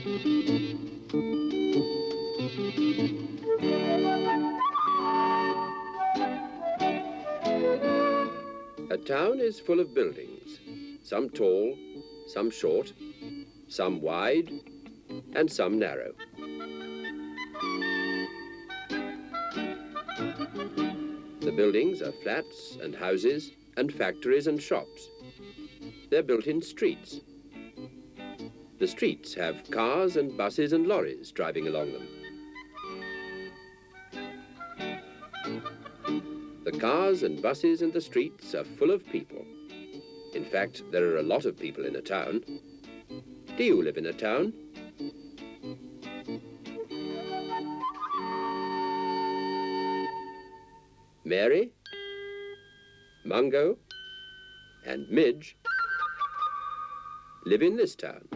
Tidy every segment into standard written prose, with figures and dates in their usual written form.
A town is full of buildings, some tall, some short, some wide, and some narrow. The buildings are flats and houses and factories and shops. They're built in streets. The streets have cars and buses and lorries driving along them. The cars and buses and the streets are full of people. In fact, there are a lot of people in a town. Do you live in a town? Mary, Mungo, and Midge live in this town.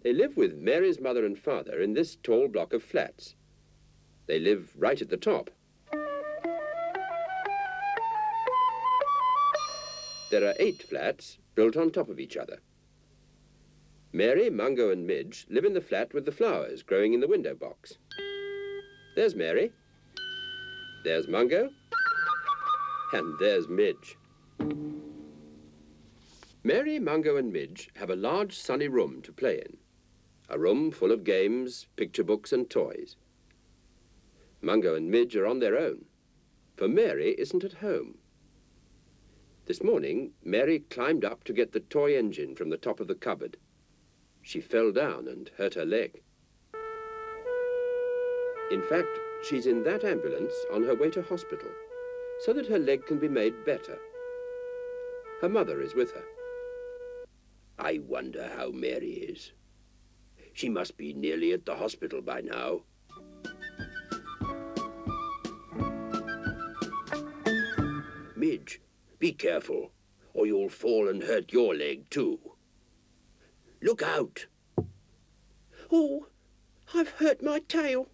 They live with Mary's mother and father in this tall block of flats. They live right at the top. There are 8 flats built on top of each other. Mary, Mungo, and Midge live in the flat with the flowers growing in the window box. There's Mary. There's Mungo. And there's Midge. Mary, Mungo, and Midge have a large sunny room to play in. A room full of games, picture books, and toys. Mungo and Midge are on their own, for Mary isn't at home. This morning, Mary climbed up to get the toy engine from the top of the cupboard. She fell down and hurt her leg. In fact, she's in that ambulance on her way to hospital, so that her leg can be made better. Her mother is with her. I wonder how Mary is. She must be nearly at the hospital by now. Midge, be careful, or you'll fall and hurt your leg too. Look out! Oh, I've hurt my tail.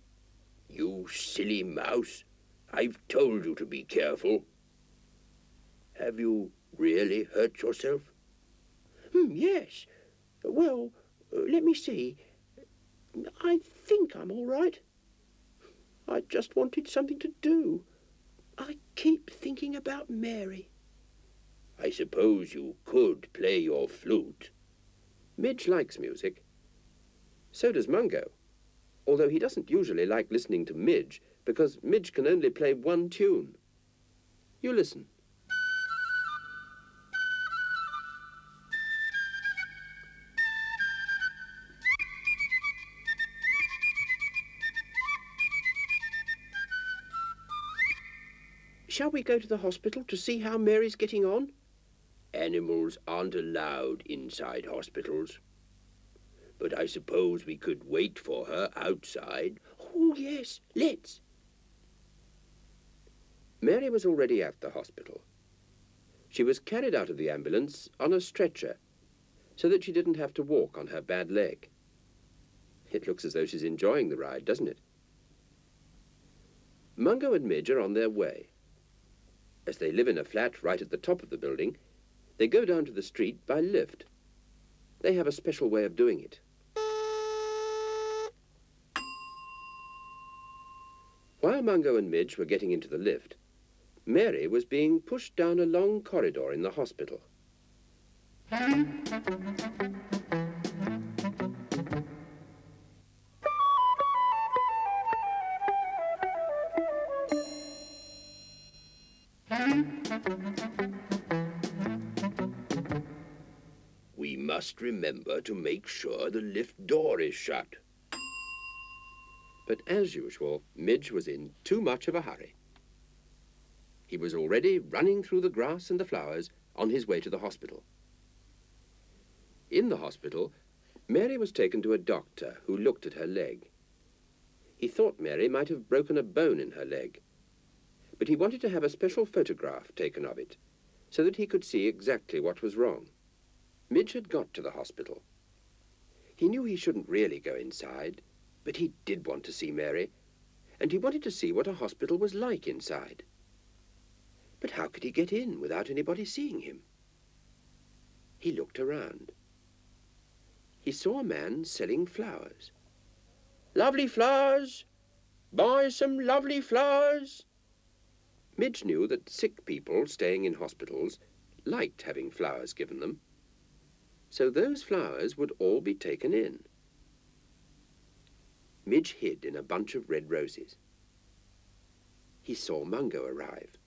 You silly mouse. I've told you to be careful. Have you really hurt yourself? Yes. Well, let me see. I think I'm all right. I just wanted something to do. I keep thinking about Mary. I suppose you could play your flute. Midge likes music. So does Mungo, although he doesn't usually like listening to Midge because Midge can only play one tune. You listen. Shall we go to the hospital to see how Mary's getting on? Animals aren't allowed inside hospitals. But I suppose we could wait for her outside. Oh, yes, let's. Mary was already at the hospital. She was carried out of the ambulance on a stretcher so that she didn't have to walk on her bad leg. It looks as though she's enjoying the ride, doesn't it? Mungo and Midge are on their way. As they live in a flat right at the top of the building, they go down to the street by lift. They have a special way of doing it. While Mungo and Midge were getting into the lift, Mary was being pushed down a long corridor in the hospital. We must remember to make sure the lift door is shut. But as usual, Midge was in too much of a hurry. He was already running through the grass and the flowers on his way to the hospital. In the hospital, Mary was taken to a doctor who looked at her leg. He thought Mary might have broken a bone in her leg, but he wanted to have a special photograph taken of it so that he could see exactly what was wrong. Midge had got to the hospital. He knew he shouldn't really go inside, but he did want to see Mary, and he wanted to see what a hospital was like inside. But how could he get in without anybody seeing him? He looked around. He saw a man selling flowers. Lovely flowers! Buy some lovely flowers! Midge knew that sick people staying in hospitals liked having flowers given them, so those flowers would all be taken in. Midge hid in a bunch of red roses. He saw Mungo arrive.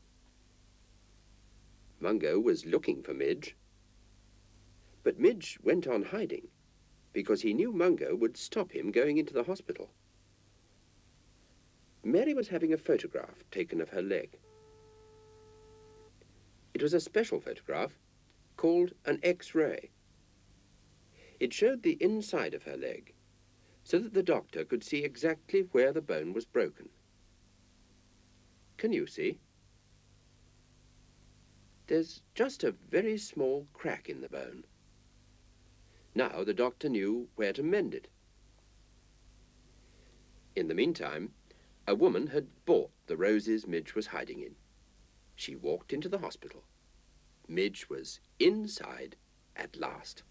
Mungo was looking for Midge, but Midge went on hiding because he knew Mungo would stop him going into the hospital. Mary was having a photograph taken of her leg. It was a special photograph called an X-ray. It showed the inside of her leg so that the doctor could see exactly where the bone was broken. Can you see? There's just a very small crack in the bone. Now the doctor knew where to mend it. In the meantime, a woman had bought the roses Midge was hiding in. She walked into the hospital. Midge was inside at last.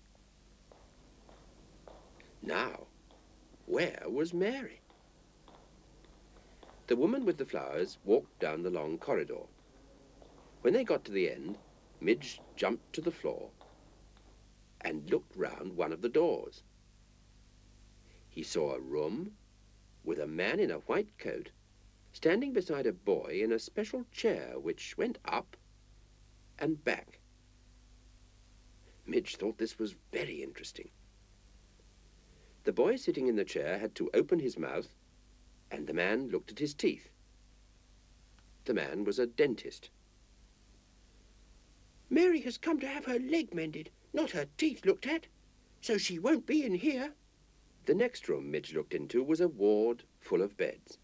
Now, where was Mary? The woman with the flowers walked down the long corridor. When they got to the end, Midge jumped to the floor and looked round one of the doors. He saw a room with a man in a white coat standing beside a boy in a special chair which went up and back. Midge thought this was very interesting. The boy sitting in the chair had to open his mouth, and the man looked at his teeth. The man was a dentist. Mary has come to have her leg mended, not her teeth looked at, so she won't be in here. The next room Midge looked into was a ward full of beds.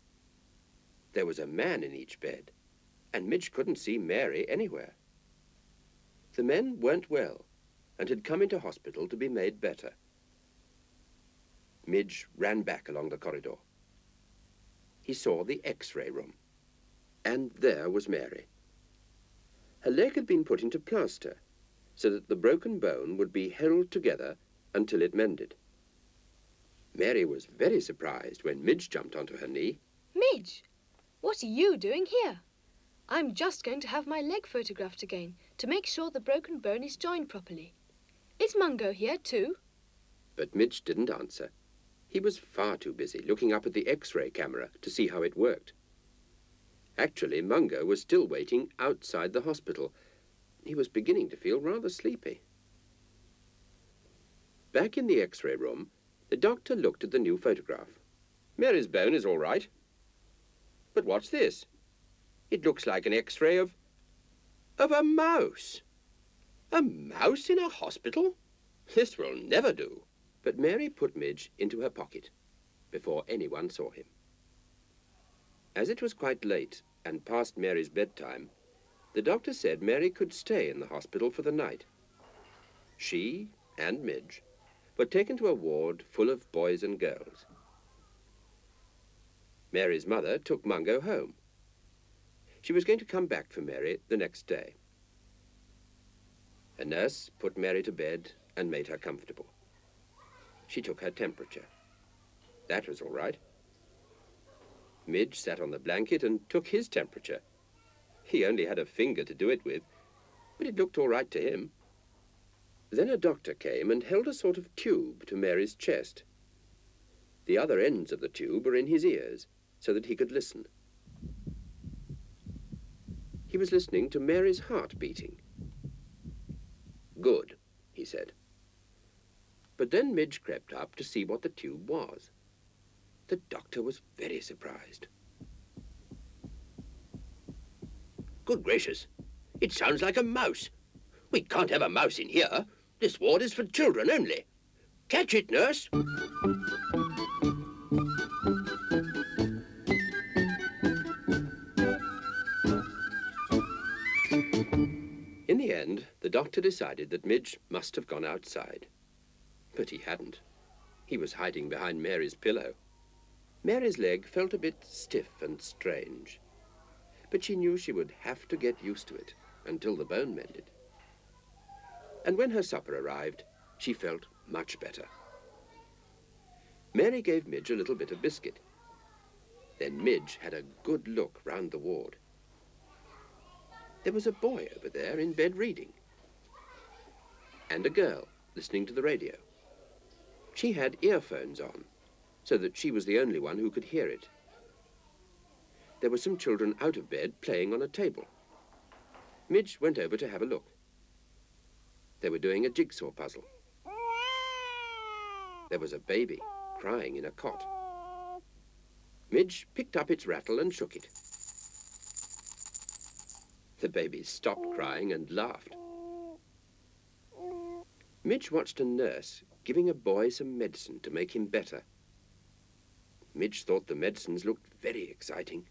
There was a man in each bed, and Midge couldn't see Mary anywhere. The men weren't well and had come into hospital to be made better. Midge ran back along the corridor. He saw the X-ray room, and there was Mary. Her leg had been put into plaster so that the broken bone would be held together until it mended. Mary was very surprised when Midge jumped onto her knee. Midge, what are you doing here? I'm just going to have my leg photographed again to make sure the broken bone is joined properly. Is Mungo here too? But Midge didn't answer. He was far too busy looking up at the X-ray camera to see how it worked. Actually, Mungo was still waiting outside the hospital. He was beginning to feel rather sleepy. Back in the X-ray room, the doctor looked at the new photograph. Mary's bone is all right. But what's this? It looks like an X-ray of a mouse. A mouse in a hospital? This will never do. But Mary put Midge into her pocket before anyone saw him. As it was quite late and past Mary's bedtime, the doctor said Mary could stay in the hospital for the night. She and Midge were taken to a ward full of boys and girls. Mary's mother took Mungo home. She was going to come back for Mary the next day. A nurse put Mary to bed and made her comfortable. She took her temperature. That was all right. Midge sat on the blanket and took his temperature. He only had a finger to do it with, but it looked all right to him. Then a doctor came and held a sort of tube to Mary's chest. The other ends of the tube were in his ears, so that he could listen. He was listening to Mary's heart beating. Good, he said. But then Midge crept up to see what the tube was. The doctor was very surprised. Good gracious, it sounds like a mouse. We can't have a mouse in here. This ward is for children only. Catch it, nurse. In the end, the doctor decided that Midge must have gone outside. But he hadn't. He was hiding behind Mary's pillow. Mary's leg felt a bit stiff and strange, but she knew she would have to get used to it until the bone mended. And when her supper arrived, she felt much better. Mary gave Midge a little bit of biscuit. Then Midge had a good look round the ward. There was a boy over there in bed reading, and a girl listening to the radio. She had earphones on, so that she was the only one who could hear it. There were some children out of bed playing on a table. Midge went over to have a look. They were doing a jigsaw puzzle. There was a baby crying in a cot. Midge picked up its rattle and shook it. The baby stopped crying and laughed. Midge watched a nurse giving a boy some medicine to make him better. Midge thought the medicines looked very exciting,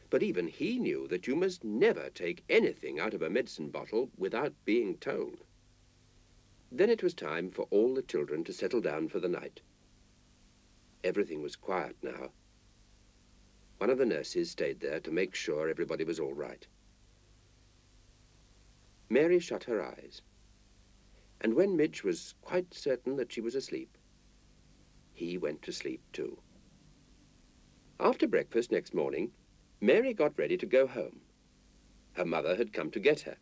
but even he knew that you must never take anything out of a medicine bottle without being told. Then it was time for all the children to settle down for the night. Everything was quiet now. One of the nurses stayed there to make sure everybody was all right. Mary shut her eyes, and when Midge was quite certain that she was asleep, he went to sleep too. After breakfast next morning, Mary got ready to go home. Her mother had come to get her.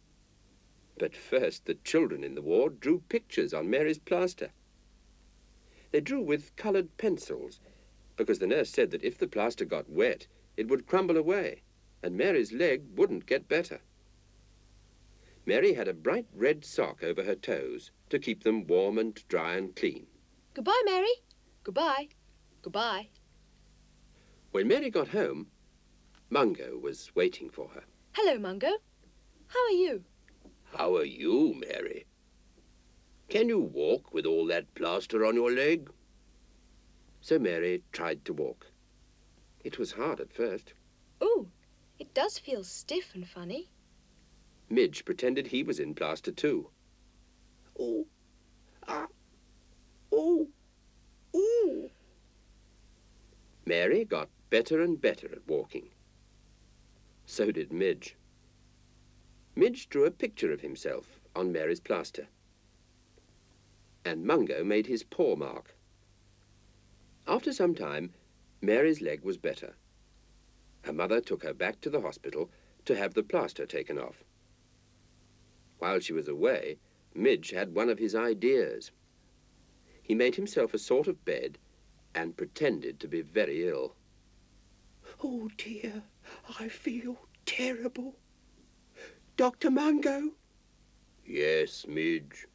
But first the children in the ward drew pictures on Mary's plaster. They drew with coloured pencils, because the nurse said that if the plaster got wet, it would crumble away, and Mary's leg wouldn't get better. Mary had a bright red sock over her toes to keep them warm and dry and clean. Goodbye, Mary. Goodbye. Goodbye. When Mary got home, Mungo was waiting for her. Hello, Mungo. How are you? How are you, Mary? Can you walk with all that plaster on your leg? So Mary tried to walk. It was hard at first. Ooh, it does feel stiff and funny. Midge pretended he was in plaster too. Oh, ah, oh, ooh. Mary got better and better at walking. So did Midge. Midge drew a picture of himself on Mary's plaster. And Mungo made his paw mark. After some time, Mary's leg was better. Her mother took her back to the hospital to have the plaster taken off. While she was away, Midge had one of his ideas. He made himself a sort of bed and pretended to be very ill. Oh dear, I feel terrible. Dr. Mungo? Yes, Midge.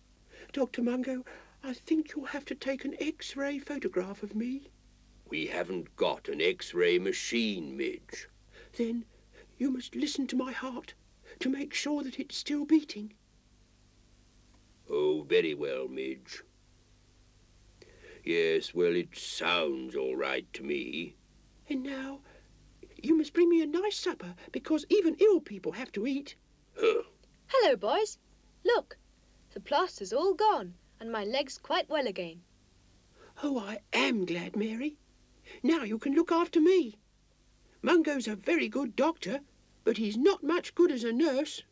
Dr. Mungo, I think you'll have to take an X-ray photograph of me. We haven't got an X-ray machine, Midge. Then you must listen to my heart to make sure that it's still beating. Oh, very well, Midge. Yes, well, it sounds all right to me. And now, you must bring me a nice supper, because even ill people have to eat. Huh. Hello, boys. Look, the plaster's all gone, and my leg's quite well again. Oh, I am glad, Mary. Now you can look after me. Mungo's a very good doctor, but he's not much good as a nurse.